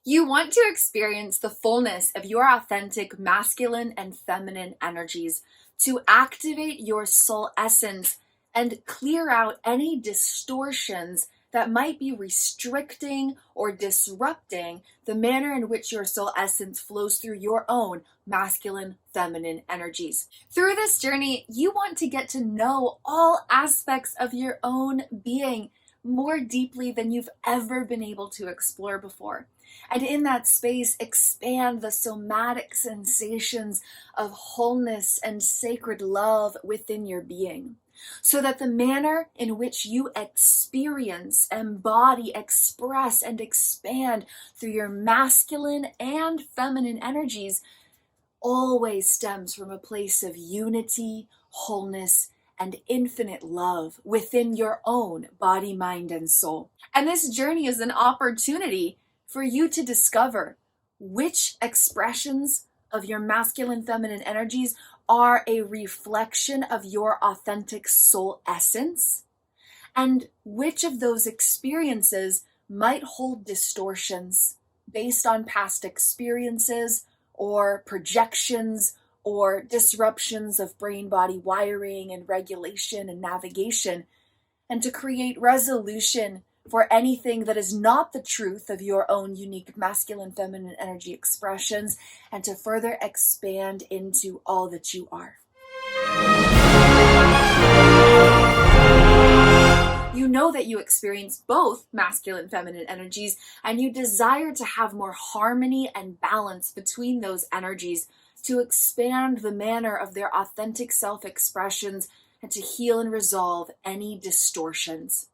You want to experience the fullness of your authentic masculine and feminine energies to activate your soul essence and clear out any distortions that might be restricting or disrupting the manner in which your soul essence flows through your own masculine, feminine energies. Through this journey, you want to get to know all aspects of your own being more deeply than you've ever been able to explore before. And in that space, expand the somatic sensations of wholeness and sacred love within your being, so that the manner in which you experience, embody, express, and expand through your masculine and feminine energies always stems from a place of unity, wholeness, and infinite love within your own body, mind, and soul. And this journey is an opportunity for you to discover which expressions of your masculine, feminine energies are a reflection of your authentic soul essence, and which of those experiences might hold distortions based on past experiences or projections or disruptions of brain-body wiring and regulation and navigation, and to create resolution for anything that is not the truth of your own unique masculine, feminine energy expressions, and to further expand into all that you are. You know that you experience both masculine, feminine energies, and you desire to have more harmony and balance between those energies to expand the manner of their authentic self-expressions and to heal and resolve any distortions.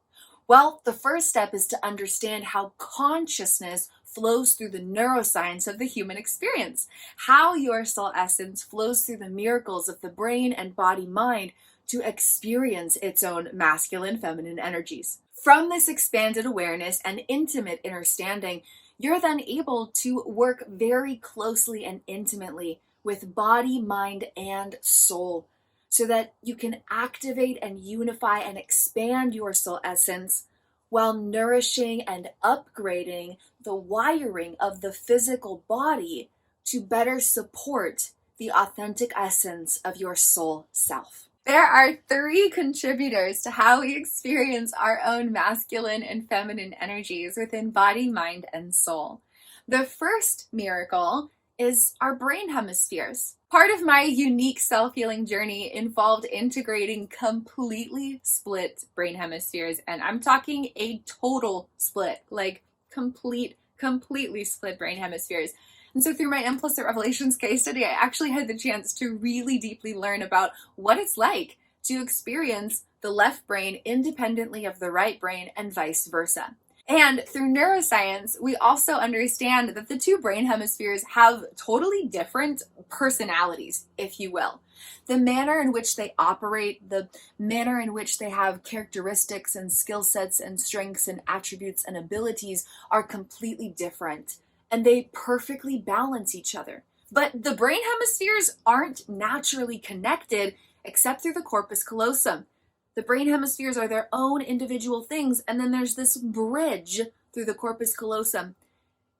Well, the first step is to understand how consciousness flows through the neuroscience of the human experience, how your soul essence flows through the miracles of the brain and body mind to experience its own masculine, feminine energies. From this expanded awareness and intimate understanding, you're then able to work very closely and intimately with body, mind, and soul, so that you can activate and unify and expand your soul essence while nourishing and upgrading the wiring of the physical body to better support the authentic essence of your soul self. There are 3 contributors to how we experience our own masculine and feminine energies within body, mind, and soul. The first miracle is our brain hemispheres. Part of my unique self-healing journey involved integrating completely split brain hemispheres, and I'm talking a total split, like completely split brain hemispheres. And so through my implicit revelations case study, I actually had the chance to really deeply learn about what it's like to experience the left brain independently of the right brain and vice versa. And through neuroscience, we also understand that the 2 brain hemispheres have totally different personalities, if you will. The manner in which they operate, the manner in which they have characteristics and skill sets and strengths and attributes and abilities are completely different, and they perfectly balance each other. But the brain hemispheres aren't naturally connected except through the corpus callosum. The brain hemispheres are their own individual things, and then there's this bridge through the corpus callosum.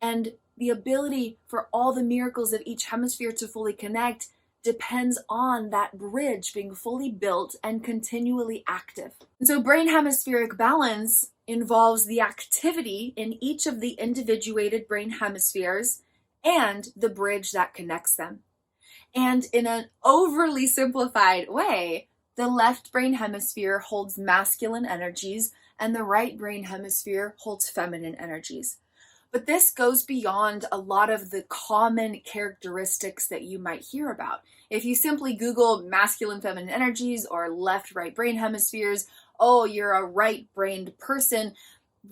And the ability for all the miracles of each hemisphere to fully connect depends on that bridge being fully built and continually active. And so brain hemispheric balance involves the activity in each of the individuated brain hemispheres and the bridge that connects them. And in an overly simplified way, the left brain hemisphere holds masculine energies and the right brain hemisphere holds feminine energies. But this goes beyond a lot of the common characteristics that you might hear about. If you simply Google masculine, feminine energies or left, right brain hemispheres, oh, you're a right-brained person,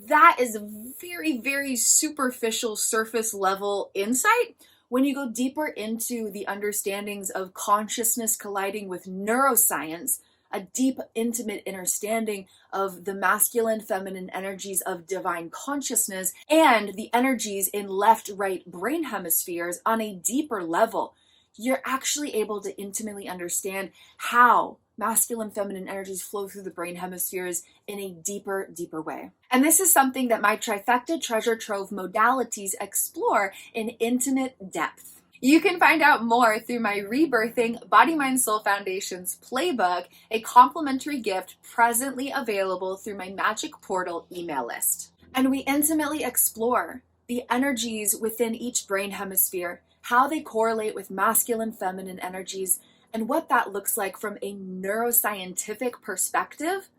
that is very, very superficial surface level insight. When you go deeper into the understandings of consciousness colliding with neuroscience, a deep, intimate understanding of the masculine, feminine energies of divine consciousness and the energies in left, right brain hemispheres on a deeper level, you're actually able to intimately understand how masculine, feminine energies flow through the brain hemispheres in a deeper, deeper way. And this is something that my TRIFECTA treasure trove modalities explore in intimate depth. You can find out more through my Rebirthing BodyMindSoul Foundation's playbook, a complimentary gift presently available through my MagiiiK Portal email list. And we intimately explore the energies within each brain hemisphere, how they correlate with masculine, feminine energies, and what that looks like from a neuroscientific perspective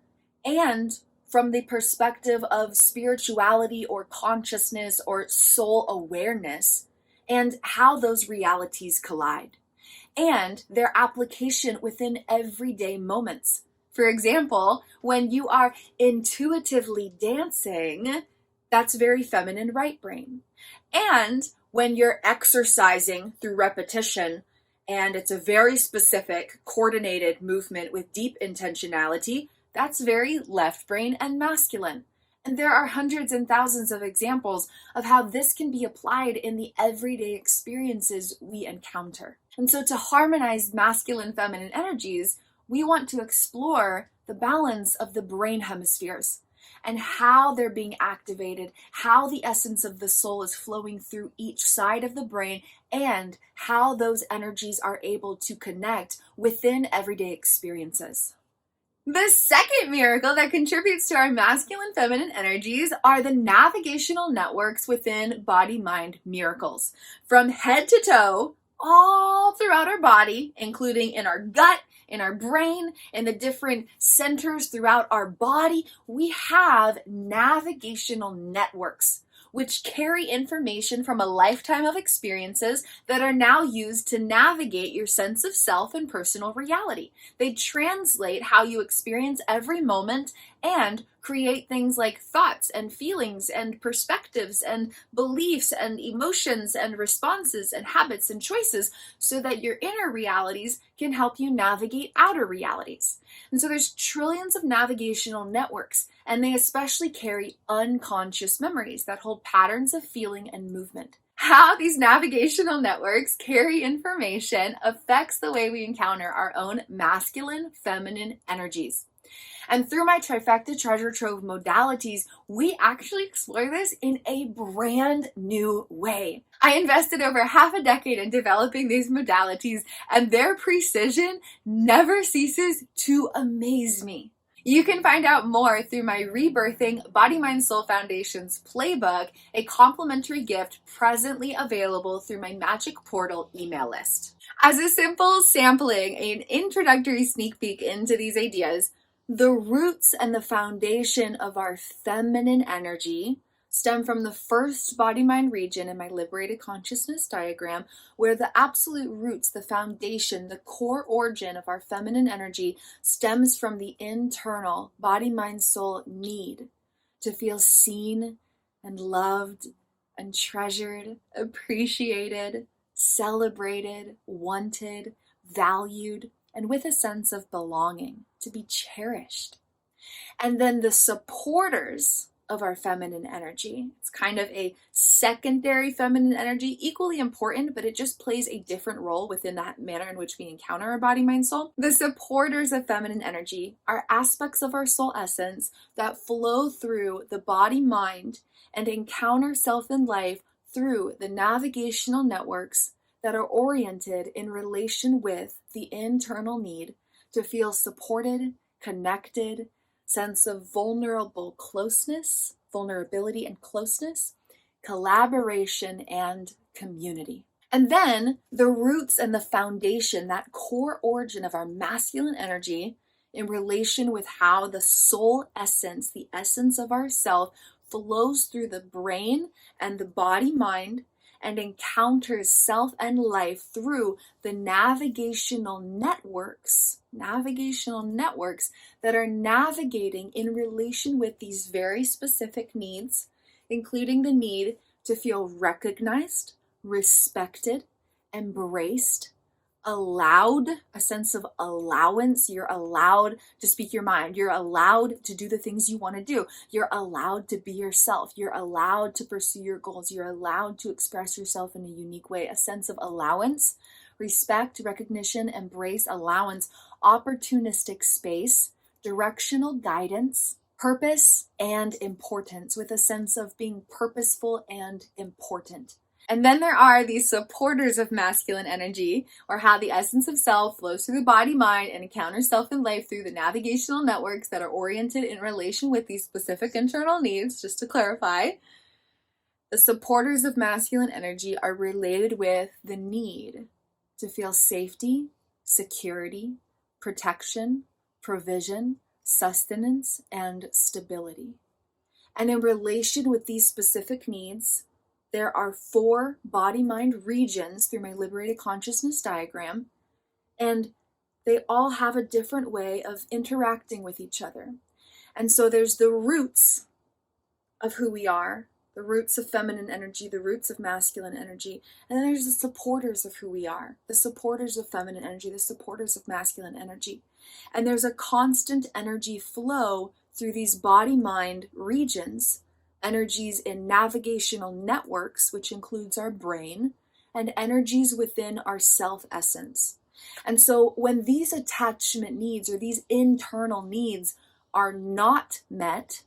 and from the perspective of spirituality or consciousness or soul awareness, and how those realities collide, and their application within everyday moments. For example, when you are intuitively dancing, that's very feminine right brain. And when you're exercising through repetition, and it's a very specific, coordinated movement with deep intentionality, that's very left brain and masculine. And there are hundreds and thousands of examples of how this can be applied in the everyday experiences we encounter. And so to harmonize masculine, feminine energies, we want to explore the balance of the brain hemispheres and how they're being activated, how the essence of the soul is flowing through each side of the brain, and how those energies are able to connect within everyday experiences. The second miracle that contributes to our masculine feminine energies are the navigational networks within Body-Mind miracles. From head to toe, all throughout our body, including in our gut, in our brain, in the different centers throughout our body, we have navigational networks, which carry information from a lifetime of experiences that are now used to navigate your sense of self and personal reality. They translate how you experience every moment and create things like thoughts and feelings and perspectives and beliefs and emotions and responses and habits and choices so that your inner realities can help you navigate outer realities. And so there's trillions of navigational networks, and they especially carry unconscious memories that hold patterns of feeling and movement. How these navigational networks carry information affects the way we encounter our own masculine, feminine energies. And through my TRIFECTA treasure trove modalities, we actually explore this in a brand new way. I invested over half a decade in developing these modalities, and their precision never ceases to amaze me. You can find out more through my Rebirthing BodyMindSoul Foundation's playbook, a complimentary gift presently available through my MagiiiK Portal email list. As a simple sampling, an introductory sneak peek into these ideas, the roots and the foundation of our feminine energy stem from the first body-mind region in my liberated consciousness diagram, where the absolute roots, the foundation, the core origin of our feminine energy stems from the internal body-mind-soul need to feel seen and loved and treasured, appreciated, celebrated, wanted, valued, and with a sense of belonging, to be cherished. And then the supporters of our feminine energy, it's kind of a secondary feminine energy, equally important, but it just plays a different role within that manner in which we encounter our body, mind, soul. The supporters of feminine energy are aspects of our soul essence that flow through the body, mind, and encounter self and life through the navigational networks that are oriented in relation with the internal need to feel supported, connected, sense of vulnerability and closeness, collaboration and community. And then the roots and the foundation, that core origin of our masculine energy in relation with how the soul essence, the essence of ourself, flows through the brain and the body, mind, and encounters self and life through the navigational networks that are navigating in relation with these very specific needs, including the need to feel recognized, respected, embraced, allowed, a sense of allowance. You're allowed to speak your mind. You're allowed to do the things you want to do. You're allowed to be yourself. You're allowed to pursue your goals. You're allowed to express yourself in a unique way. A sense of allowance, respect, recognition, embrace, allowance, opportunistic space, directional guidance, purpose, and importance, with a sense of being purposeful and important. And then there are these supporters of masculine energy, or how the essence of self flows through the body, mind, and encounters self in life through the navigational networks that are oriented in relation with these specific internal needs. Just to clarify, the supporters of masculine energy are related with the need to feel safety, security, protection, provision, sustenance, and stability. And in relation with these specific needs, there are 4 body-mind regions through my liberated consciousness diagram, and they all have a different way of interacting with each other. And so there's the roots of who we are, the roots of feminine energy, the roots of masculine energy, and then there's the supporters of who we are, the supporters of feminine energy, the supporters of masculine energy. And there's a constant energy flow through these body-mind regions, energies in navigational networks, which includes our brain, and energies within our self-essence. And so when these attachment needs or these internal needs are not met,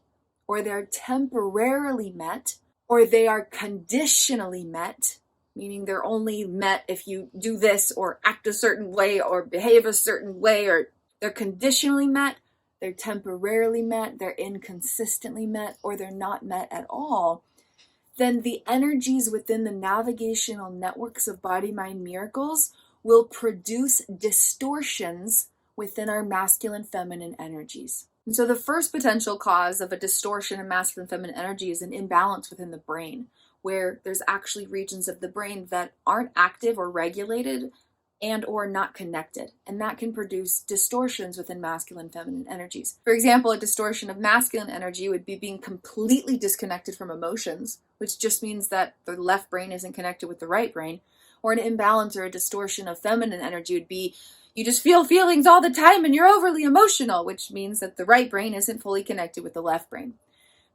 or they're temporarily met, or they are conditionally met, meaning they're only met if you do this or act a certain way or behave a certain way, or they're conditionally met, they're temporarily met, they're inconsistently met, or they're not met at all, then the energies within the navigational networks of body-mind miracles will produce distortions within our masculine feminine energies. And so the first potential cause of a distortion in masculine feminine energy is an imbalance within the brain, where there's actually regions of the brain that aren't active or regulated and or not connected. And that can produce distortions within masculine feminine energies. For example, a distortion of masculine energy would be being completely disconnected from emotions, which just means that the left brain isn't connected with the right brain. Or an imbalance or a distortion of feminine energy would be you just feel feelings all the time and you're overly emotional, which means that the right brain isn't fully connected with the left brain.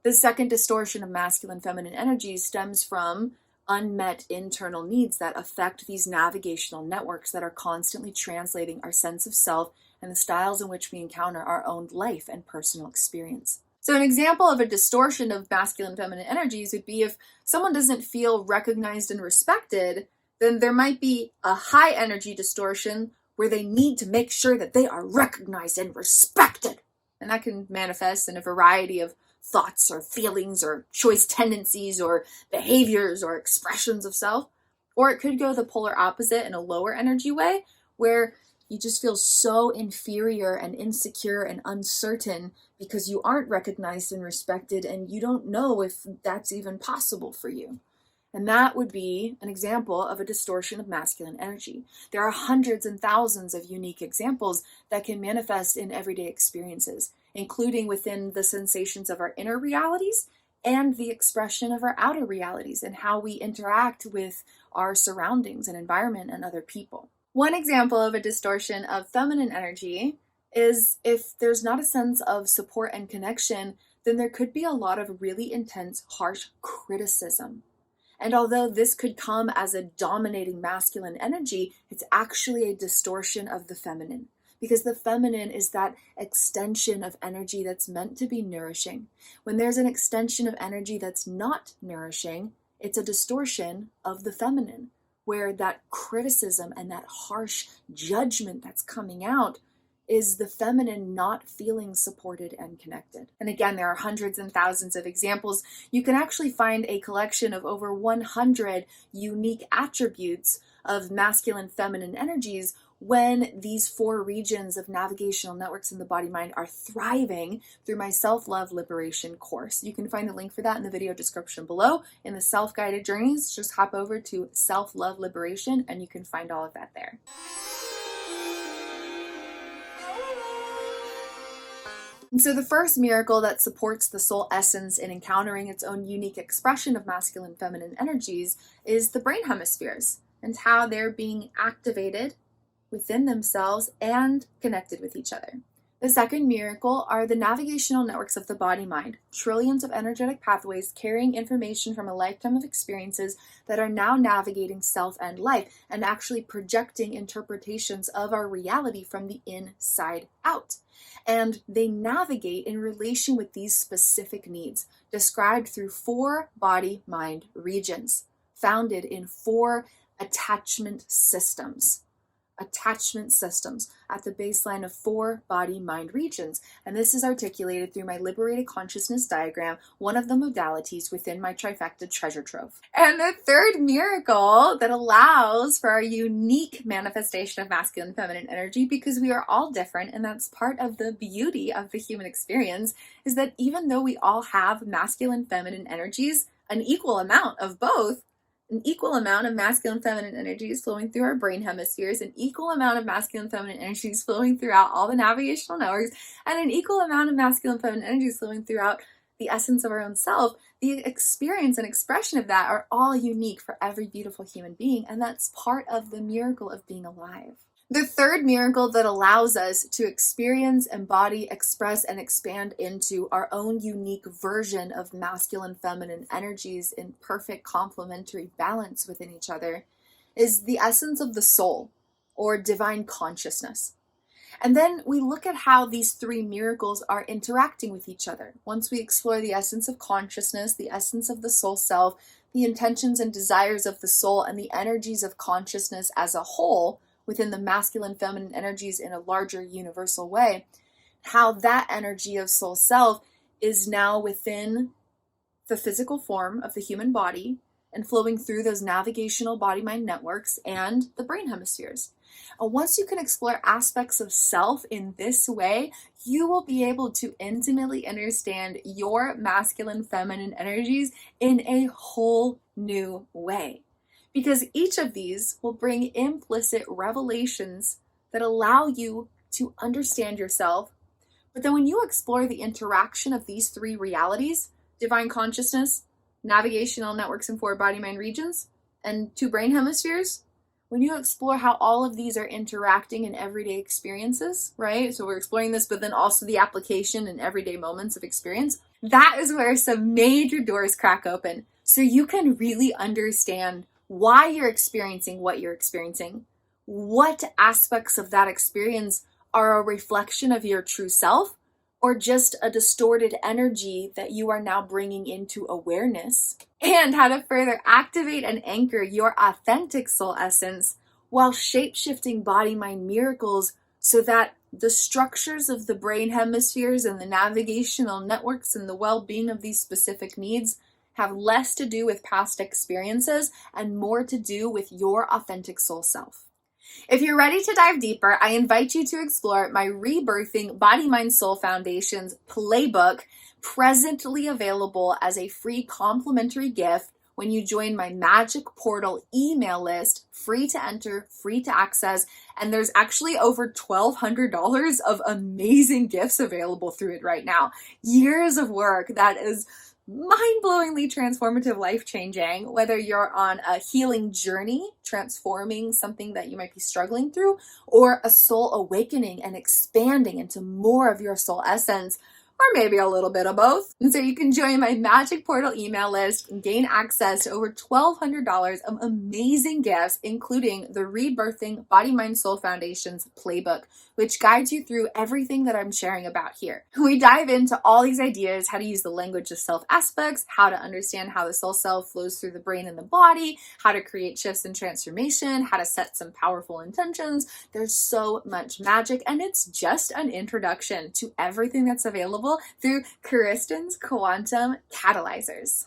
The second distortion of masculine feminine energies stems from unmet internal needs that affect these navigational networks that are constantly translating our sense of self and the styles in which we encounter our own life and personal experience. So an example of a distortion of masculine feminine energies would be if someone doesn't feel recognized and respected, then there might be a high energy distortion where they need to make sure that they are recognized and respected. And that can manifest in a variety of thoughts or feelings or choice tendencies or behaviors or expressions of self. Or it could go the polar opposite in a lower energy way, where you just feel so inferior and insecure and uncertain because you aren't recognized and respected and you don't know if that's even possible for you. And that would be an example of a distortion of masculine energy. There are hundreds and thousands of unique examples that can manifest in everyday experiences, including within the sensations of our inner realities and the expression of our outer realities and how we interact with our surroundings and environment and other people. One example of a distortion of feminine energy is if there's not a sense of support and connection, then there could be a lot of really intense, harsh criticism. And although this could come as a dominating masculine energy, it's actually a distortion of the feminine. Because the feminine is that extension of energy that's meant to be nourishing. When there's an extension of energy that's not nourishing, it's a distortion of the feminine, where that criticism and that harsh judgment that's coming out is the feminine not feeling supported and connected. And again, there are hundreds and thousands of examples. You can actually find a collection of over 100 unique attributes of masculine feminine energies when these 4 regions of navigational networks in the body mind are thriving through my self-love liberation course. You can find the link for that in the video description below. In the self-guided journeys, just hop over to self-love liberation and you can find all of that there. And so the first miracle that supports the soul essence in encountering its own unique expression of masculine feminine energies is the brain hemispheres and how they're being activated within themselves and connected with each other. The second miracle are the navigational networks of the body-mind, trillions of energetic pathways carrying information from a lifetime of experiences that are now navigating self and life and actually projecting interpretations of our reality from the inside out. And they navigate in relation with these specific needs, described through 4 body-mind regions, founded in 4 attachment systems at the baseline of 4 body-mind regions. And this is articulated through my liberated consciousness diagram, one of the modalities within my TRIFECTA treasure trove. And the third miracle that allows for our unique manifestation of masculine and feminine energy, because we are all different, and that's part of the beauty of the human experience, is that even though we all have masculine and feminine energies, an equal amount of both, an equal amount of masculine and feminine energies flowing through our brain hemispheres, an equal amount of masculine and feminine energies flowing throughout all the navigational networks, and an equal amount of masculine and feminine energies flowing throughout the essence of our own self. The experience and expression of that are all unique for every beautiful human being, and that's part of the miracle of being alive. The third miracle that allows us to experience, embody, express, and expand into our own unique version of masculine and feminine energies in perfect complementary balance within each other is the essence of the soul, or divine consciousness. And then we look at how these 3 miracles are interacting with each other. Once we explore the essence of consciousness, the essence of the soul self, the intentions and desires of the soul, and the energies of consciousness as a whole, within the masculine feminine energies in a larger universal way, how that energy of soul self is now within the physical form of the human body and flowing through those navigational body-mind networks and the brain hemispheres. And once you can explore aspects of self in this way, you will be able to intimately understand your masculine feminine energies in a whole new way. Because each of these will bring implicit revelations that allow you to understand yourself. But then when you explore the interaction of these 3 realities, divine consciousness, navigational networks in 4 body-mind regions, and 2 brain hemispheres, when you explore how all of these are interacting in everyday experiences, right? So we're exploring this, but then also the application in everyday moments of experience. That is where some major doors crack open. So you can really understand why you're experiencing what you're experiencing, what aspects of that experience are a reflection of your true self, or just a distorted energy that you are now bringing into awareness, and how to further activate and anchor your authentic soul essence while shape-shifting body-mind miracles so that the structures of the brain hemispheres and the navigational networks and the well-being of these specific needs have less to do with past experiences and more to do with your authentic soul self. If you're ready to dive deeper, I invite you to explore my Rebirthing BodyMindSoul Foundation's playbook, presently available as a free complimentary gift when you join my MagiiiK Portal email list, free to enter, free to access, and there's actually over $1,200 of amazing gifts available through it right now. Years of work that is mind-blowingly transformative, life-changing, whether you're on a healing journey, transforming something that you might be struggling through, or a soul awakening and expanding into more of your soul essence, or maybe a little bit of both. And so you can join my MagiiiK Portal email list and gain access to over $1,200 of amazing gifts, including the Rebirthing BodyMindSoul Foundation's playbook, which guides you through everything that I'm sharing about here. We dive into all these ideas, how to use the language of self aspects, how to understand how the soul self flows through the brain and the body, how to create shifts and transformation, how to set some powerful intentions. There's so much magic, and it's just an introduction to everything that's available through Kristin's Quantum Catalyzers.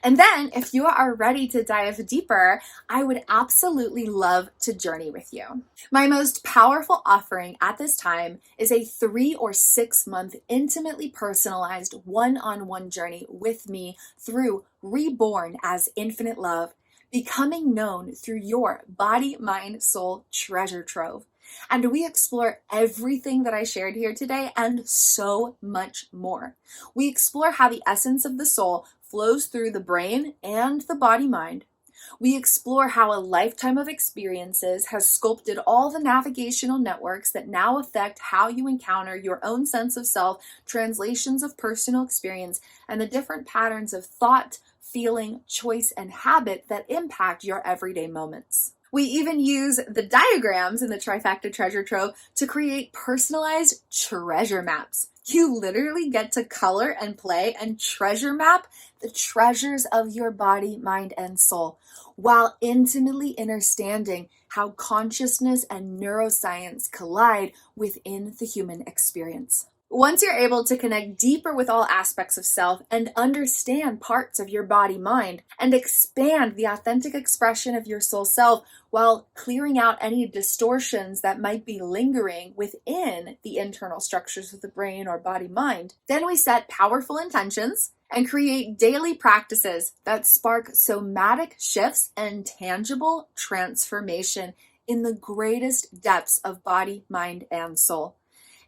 And then, if you are ready to dive deeper, I would absolutely love to journey with you. My most powerful offering at this time is a 3 or 6 month intimately personalized one-on-one journey with me through Reborn as Infinite Love, becoming known through your body, mind, soul treasure trove. And we explore everything that I shared here today and so much more. We explore how the essence of the soul flows through the brain and the body mind, We explore how a lifetime of experiences has sculpted all the navigational networks that now affect how you encounter your own sense of self, translations of personal experience, and the different patterns of thought, feeling, choice, and habit that impact your everyday moments. We even use the diagrams in the TRIFECTA treasure trove to create personalized treasure maps. You literally get to color and play and treasure map the treasures of your body, mind, and soul, while intimately understanding how consciousness and neuroscience collide within the human experience. Once you're able to connect deeper with all aspects of self and understand parts of your body mind and expand the authentic expression of your soul self while clearing out any distortions that might be lingering within the internal structures of the brain or body mind, then we set powerful intentions and create daily practices that spark somatic shifts and tangible transformation in the greatest depths of body, mind, and soul,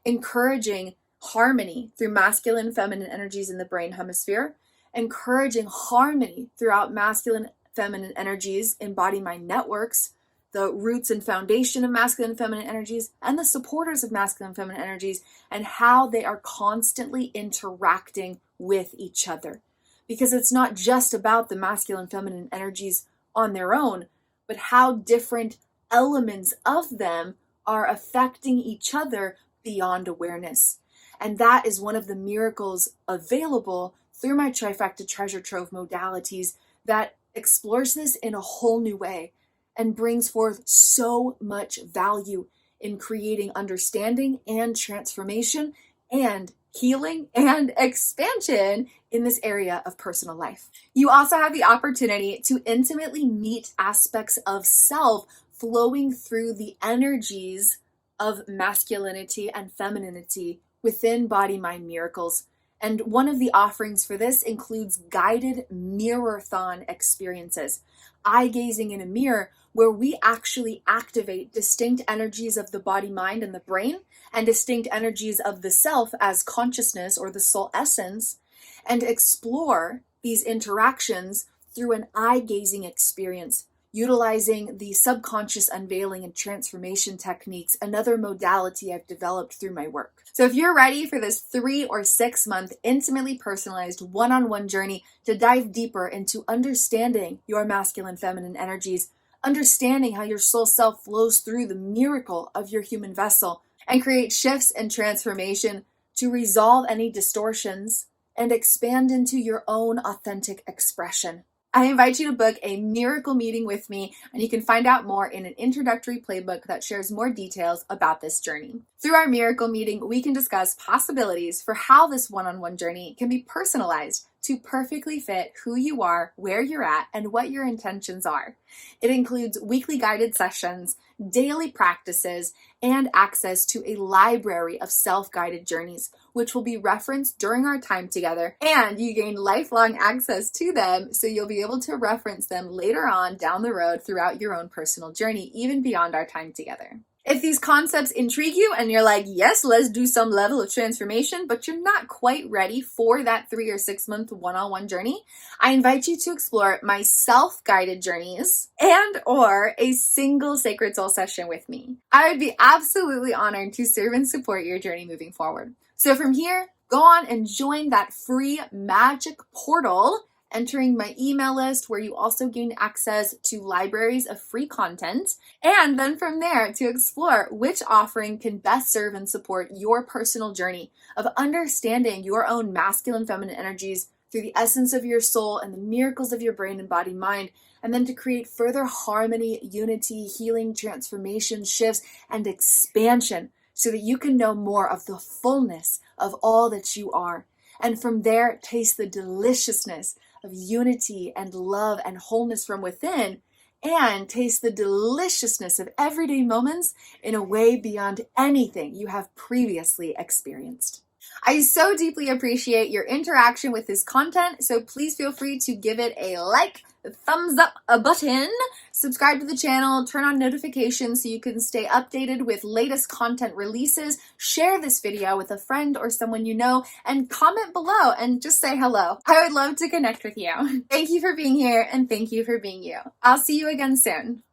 encouraging harmony through masculine and feminine energies in the brain hemisphere, encouraging harmony throughout masculine feminine energies in body-mind networks, the roots and foundation of masculine and feminine energies, and the supporters of masculine and feminine energies, and how they are constantly interacting with each other. Because it's not just about the masculine and feminine energies on their own, but how different elements of them are affecting each other beyond awareness. And that is one of the miracles available through my TRIFECTA treasure trove modalities that explores this in a whole new way and brings forth so much value in creating understanding and transformation and healing and expansion in this area of personal life. You also have the opportunity to intimately meet aspects of self flowing through the energies of masculinity and femininity within Body Mind Miracles. And one of the offerings for this includes guided mirror-thon experiences, eye gazing in a mirror where we actually activate distinct energies of the body, mind, and the brain, and distinct energies of the self as consciousness or the soul essence, and explore these interactions through an eye gazing experience, utilizing the subconscious unveiling and transformation techniques, another modality I've developed through my work. So if you're ready for this 3 or 6 month intimately personalized one-on-one journey to dive deeper into understanding your masculine feminine energies, understanding how your soul self flows through the miracle of your human vessel, and create shifts and transformation to resolve any distortions and expand into your own authentic expression, I invite you to book a miracle meeting with me, and you can find out more in an introductory playbook that shares more details about this journey. Through our miracle meeting, we can discuss possibilities for how this one-on-one journey can be personalized to perfectly fit who you are, where you're at, and what your intentions are. It includes weekly guided sessions, daily practices, and access to a library of self-guided journeys, which will be referenced during our time together, and you gain lifelong access to them, so you'll be able to reference them later on down the road throughout your own personal journey, even beyond our time together. If these concepts intrigue you and you're like, yes, let's do some level of transformation, but you're not quite ready for that 3 or 6 month one-on-one journey, I invite you to explore my self-guided journeys and or a single Sacred Soul session with me. I would be absolutely honored to serve and support your journey moving forward. So from here, go on and join that free MagiiiK Portal, entering my email list where you also gain access to libraries of free content, and then from there to explore which offering can best serve and support your personal journey of understanding your own masculine feminine energies through the essence of your soul and the miracles of your brain and body mind, and then to create further harmony, unity, healing, transformation, shifts, and expansion so that you can know more of the fullness of all that you are. And from there, taste the deliciousness of unity and love and wholeness from within, and taste the deliciousness of everyday moments in a way beyond anything you have previously experienced. I so deeply appreciate your interaction with this content, so please feel free to give it a like, a thumbs up, a button, subscribe to the channel, turn on notifications so you can stay updated with latest content releases, share this video with a friend or someone you know, and comment below and just say hello. I would love to connect with you. Thank you for being here, and thank you for being you. I'll see you again soon.